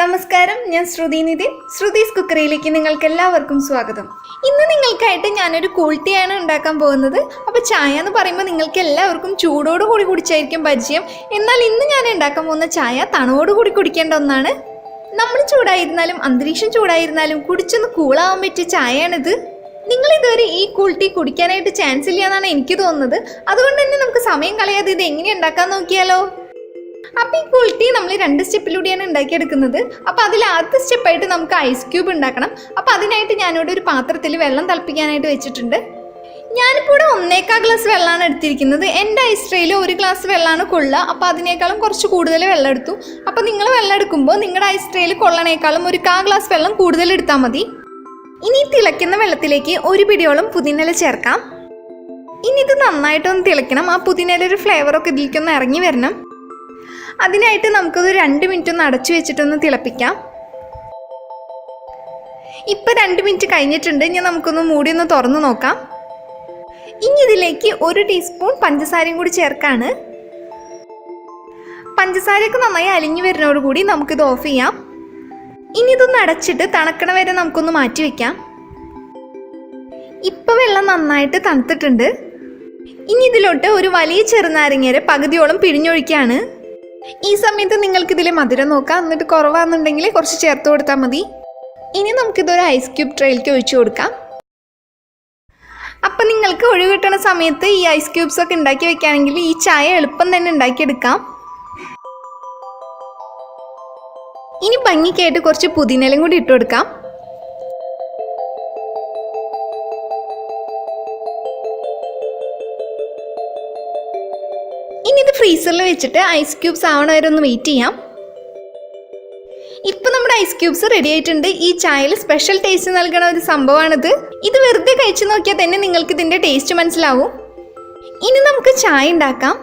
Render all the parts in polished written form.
നമസ്കാരം, ഞാൻ ശ്രുതി നിതിൻ. ശ്രുതീസ് കുക്കറിയിലേക്ക് നിങ്ങൾക്ക് എല്ലാവർക്കും സ്വാഗതം. ഇന്ന് നിങ്ങൾക്കായിട്ട് ഞാനൊരു കൂൾ ടീ ആണ് ഉണ്ടാക്കാൻ പോകുന്നത്. അപ്പോൾ ചായ എന്ന് പറയുമ്പോൾ നിങ്ങൾക്ക് എല്ലാവർക്കും ചൂടോടുകൂടി കുടിച്ചായിരിക്കും പരിചയം. എന്നാൽ ഇന്ന് ഞാൻ ഉണ്ടാക്കാൻ പോകുന്ന ചായ തണുവോടുകൂടി കുടിക്കേണ്ട ഒന്നാണ്. നമ്മൾ ചൂടായിരുന്നാലും അന്തരീക്ഷം ചൂടായിരുന്നാലും കുടിച്ചൊന്ന് കൂളാവാൻ പറ്റിയ ചായയാണിത്. നിങ്ങൾ ഇതുവരെ ഈ കൂൾ ടീ കുടിക്കാനായിട്ട് ചാൻസ് ഇല്ല എന്നാണ് എനിക്ക് തോന്നുന്നത്. അതുകൊണ്ട് തന്നെ നമുക്ക് സമയം കളയാതെ ഇത് എങ്ങനെ ഉണ്ടാക്കാൻ നോക്കിയാലോ. അപ്പോൾ ഈ കൂൾ ടീ നമ്മൾ 2 സ്റ്റെപ്പിലൂടെയാണ് ഉണ്ടാക്കിയെടുക്കുന്നത്. അപ്പോൾ അതിൽ ആദ്യത്തെ സ്റ്റെപ്പായിട്ട് നമുക്ക് ഐസ് ക്യൂബ് ഉണ്ടാക്കണം. അപ്പോൾ അതിനായിട്ട് ഞാനിവിടെ ഒരു പാത്രത്തിൽ വെള്ളം തിളപ്പിക്കാനായിട്ട് വെച്ചിട്ടുണ്ട്. ഞാനിപ്പോൾ ഇവിടെ 1.25 ഗ്ലാസ് വെള്ളമാണ് എടുത്തിരിക്കുന്നത്. എൻ്റെ ഐസ് ട്രേയിൽ 1 ഗ്ലാസ് വെള്ളമാണ് കൊള്ളുക. അപ്പോൾ അതിനേക്കാളും കുറച്ച് കൂടുതൽ വെള്ളം എടുത്തു. അപ്പോൾ നിങ്ങൾ വെള്ളം എടുക്കുമ്പോൾ നിങ്ങളുടെ ഐസ് ട്രേയിൽ കൊള്ളണേക്കാളും 1/4 ഗ്ലാസ് വെള്ളം കൂടുതൽ എടുത്താൽ മതി. ഇനി തിളയ്ക്കുന്ന വെള്ളത്തിലേക്ക് 1 പിടിയോളം പുതിനയില ചേർക്കാം. ഇനി ഇത് നന്നായിട്ടൊന്ന് തിളയ്ക്കണം. ആ പുതിനയിലൊരു ഫ്ലേവറൊക്കെ ഇതിലേക്കൊന്ന് ഇറങ്ങി വരണം. അതിനായിട്ട് നമുക്കത് 2 മിനിറ്റ് ഒന്ന് അടച്ചു വെച്ചിട്ടൊന്ന് തിളപ്പിക്കാം. ഇപ്പം 2 മിനിറ്റ് കഴിഞ്ഞിട്ടുണ്ട്. ഇനി നമുക്കൊന്ന് മൂടി ഒന്ന് തുറന്ന് നോക്കാം. ഇനി ഇതിലേക്ക് 1 ടീസ്പൂൺ പഞ്ചസാരയും കൂടി ചേർക്കാണ്. പഞ്ചസാരയൊക്കെ നന്നായി അലിഞ്ഞു വരുന്നതോടുകൂടി നമുക്കിത് ഓഫ് ചെയ്യാം. ഇനി ഇതൊന്ന് അടച്ചിട്ട് തണുക്കണ വരെ നമുക്കൊന്ന് മാറ്റി വയ്ക്കാം. ഇപ്പം വെള്ളം നന്നായിട്ട് തണുത്തിട്ടുണ്ട്. ഇനി ഇതിലോട്ട് ഒരു വലിയ ചെറുനാരങ്ങയുടെ പകുതിയോളം പിഴിഞ്ഞൊഴിക്കുകയാണ്. ഈ സമയത്ത് നിങ്ങൾക്കിതിലെ മധുരം നോക്കാം. എന്നിട്ട് കുറവാണെന്നുണ്ടെങ്കിൽ കുറച്ച് ചേർത്ത് കൊടുത്താൽ മതി. ഇനി നമുക്കിതൊരു ഐസ് ക്യൂബ് ട്രേയിലേക്ക് ഒഴിച്ചു കൊടുക്കാം. അപ്പം നിങ്ങൾക്ക് ഒഴിവ് കിട്ടുന്ന സമയത്ത് ഈ ഐസ് ക്യൂബ്സ് ഒക്കെ ഉണ്ടാക്കി വെക്കുകയാണെങ്കിൽ ഈ ചായ എളുപ്പം തന്നെ ഉണ്ടാക്കിയെടുക്കാം. ഇനി ഭംഗിക്കായിട്ട് കുറച്ച് പുതിനയിലയും കൂടി ഇട്ട് കൊടുക്കാം. ഇനി ഇത് ഫ്രീസറിൽ വെച്ചിട്ട് ഐസ് ക്യൂബ്സ് ആവണ വരെ ഒന്ന് വെയിറ്റ് ചെയ്യാം. ഇപ്പം നമ്മുടെ ഐസ് ക്യൂബ്സ് റെഡി ആയിട്ടുണ്ട്. ഈ ചായയിൽ സ്പെഷ്യൽ ടേസ്റ്റ് നൽകണ ഒരു സംഭവമാണിത്. ഇത് വെറുതെ കഴിച്ചു നോക്കിയാൽ തന്നെ നിങ്ങൾക്ക് ഇതിൻ്റെ ടേസ്റ്റ് മനസ്സിലാവും. ഇനി നമുക്ക് ചായ ഉണ്ടാക്കാം.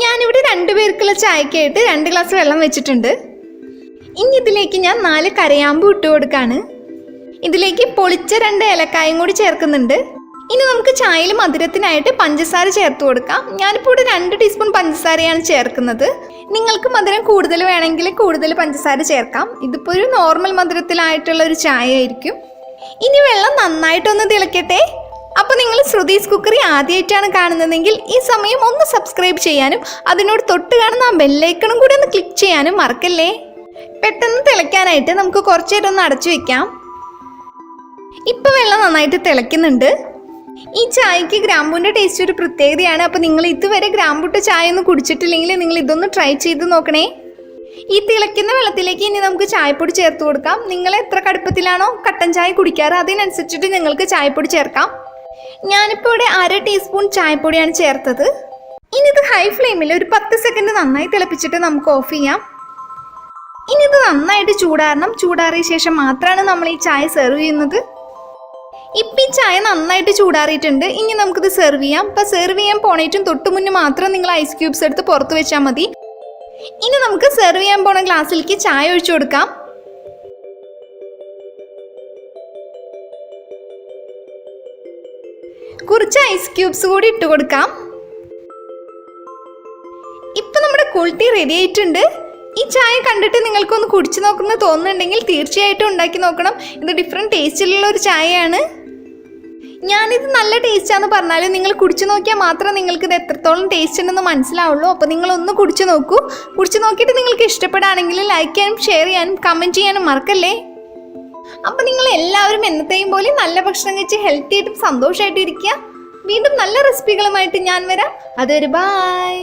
ഞാനിവിടെ 2 പേർക്കുള്ള ചായക്കായിട്ട് 2 ഗ്ലാസ് വെള്ളം വെച്ചിട്ടുണ്ട്. ഇനി ഇതിലേക്ക് ഞാൻ 4 കരയാമ്പ് ഇട്ട് കൊടുക്കാണ്. ഇതിലേക്ക് പൊളിച്ച 2 ഏലക്കായും കൂടി ചേർക്കുന്നുണ്ട്. ഇനി നമുക്ക് ചായയിൽ മധുരത്തിനായിട്ട് പഞ്ചസാര ചേർത്ത് കൊടുക്കാം. ഞാനിപ്പോൾ ഇവിടെ 2 ടീസ്പൂൺ പഞ്ചസാരയാണ് ചേർക്കുന്നത്. നിങ്ങൾക്ക് മധുരം കൂടുതൽ വേണമെങ്കിൽ കൂടുതൽ പഞ്ചസാര ചേർക്കാം. ഇതിപ്പോൾ ഒരു നോർമൽ മധുരത്തിലായിട്ടുള്ള ഒരു ചായ ആയിരിക്കും. ഇനി വെള്ളം നന്നായിട്ടൊന്ന് തിളക്കട്ടെ. അപ്പോൾ നിങ്ങൾ ശ്രുതീസ് കുക്കറി ആദ്യമായിട്ടാണ് കാണുന്നതെങ്കിൽ ഈ സമയം ഒന്ന് സബ്സ്ക്രൈബ് ചെയ്യാനും അതിനോട് തൊട്ട് കാണുന്ന ആ ബെല്ലൈക്കണും കൂടി ഒന്ന് ക്ലിക്ക് ചെയ്യാനും മറക്കല്ലേ. പെട്ടെന്ന് തിളയ്ക്കാനായിട്ട് നമുക്ക് കുറച്ച് നേരം ഒന്ന് അടച്ചു വെക്കാം. ഇപ്പം വെള്ളം നന്നായിട്ട് തിളയ്ക്കുന്നുണ്ട്. ഈ ചായക്ക് ഗ്രാമ്പൂൻ്റെ ടേസ്റ്റ് ഒരു പ്രത്യേകതയാണ്. അപ്പോൾ നിങ്ങൾ ഇതുവരെ ഗ്രാമ്പൂട്ട ചായ ഒന്നും കുടിച്ചിട്ടില്ലെങ്കിൽ നിങ്ങൾ ഇതൊന്ന് ട്രൈ ചെയ്ത് നോക്കണേ. ഈ തിളയ്ക്കുന്ന വെള്ളത്തിലേക്ക് ഇനി നമുക്ക് ചായപ്പൊടി ചേർത്ത് കൊടുക്കാം. നിങ്ങൾ എത്ര കടുപ്പത്തിലാണോ കട്ടൻ ചായ കുടിക്കാറ് അതിനനുസരിച്ചിട്ട് നിങ്ങൾക്ക് ചായപ്പൊടി ചേർക്കാം. ഞാനിപ്പോൾ ഇവിടെ 1/2 ടീസ്പൂൺ ചായപ്പൊടിയാണ് ചേർത്തത്. ഇനി ഇത് ഹൈ ഫ്ലെയിമിൽ ഒരു 10 സെക്കൻഡ് നന്നായി തിളപ്പിച്ചിട്ട് നമുക്ക് ഓഫ് ചെയ്യാം. ഇനി ഇത് നന്നായിട്ട് ചൂടാറണം. ചൂടാറിയ ശേഷം മാത്രമാണ് നമ്മൾ ഈ ചായ സെർവ് ചെയ്യുന്നത്. ഇപ്പം ഈ ചായ നന്നായിട്ട് ചൂടാറിയിട്ടുണ്ട്. ഇനി നമുക്കിത് സെർവ് ചെയ്യാം. അപ്പം സെർവ് ചെയ്യാൻ പോണേറ്റും തൊട്ട് മുന്നേ മാത്രം നിങ്ങൾ ഐസ് ക്യൂബ്സ് എടുത്ത് പുറത്ത് വെച്ചാൽ മതി. ഇനി നമുക്ക് സെർവ് ചെയ്യാൻ പോണ ഗ്ലാസ്സിലേക്ക് ചായ ഒഴിച്ചു കൊടുക്കാം. കുറച്ച് ഐസ് ക്യൂബ്സ് കൂടി ഇട്ട് കൊടുക്കാം. ഇപ്പം നമ്മുടെ കൂൾ ടീ റെഡി ആയിട്ടുണ്ട്. ഈ ചായ കണ്ടിട്ട് നിങ്ങൾക്കൊന്ന് കുടിച്ചു നോക്കുന്നത് തോന്നുന്നുണ്ടെങ്കിൽ തീർച്ചയായിട്ടും ഉണ്ടാക്കി നോക്കണം. ഇത് ഡിഫറെൻറ്റ് ടേസ്റ്റിലുള്ള ഒരു ചായയാണ്. ഞാനിത് നല്ല ടേസ്റ്റാന്ന് പറഞ്ഞാലും നിങ്ങൾ കുടിച്ചു നോക്കിയാൽ മാത്രമേ നിങ്ങൾക്കിത് എത്രത്തോളം ടേസ്റ്റ് ഉണ്ടെന്ന് മനസ്സിലാവുള്ളൂ. അപ്പോൾ നിങ്ങളൊന്ന് കുടിച്ചു നോക്കൂ. കുടിച്ചു നോക്കിയിട്ട് നിങ്ങൾക്ക് ഇഷ്ടപ്പെടുകയാണെങ്കിൽ ലൈക്ക് ചെയ്യാനും ഷെയർ ചെയ്യാനും കമൻറ്റ് ചെയ്യാനും മറക്കല്ലേ. അപ്പോൾ നിങ്ങൾ എല്ലാവരും എന്നത്തെയും പോലെ നല്ല ഭക്ഷണം കഴിച്ച് ഹെൽത്തി ആയിട്ടും സന്തോഷമായിട്ടും ഇരിക്കുക. വീണ്ടും നല്ല റെസിപ്പികളുമായിട്ട് ഞാൻ വരാം. അതൊരു ബൈ.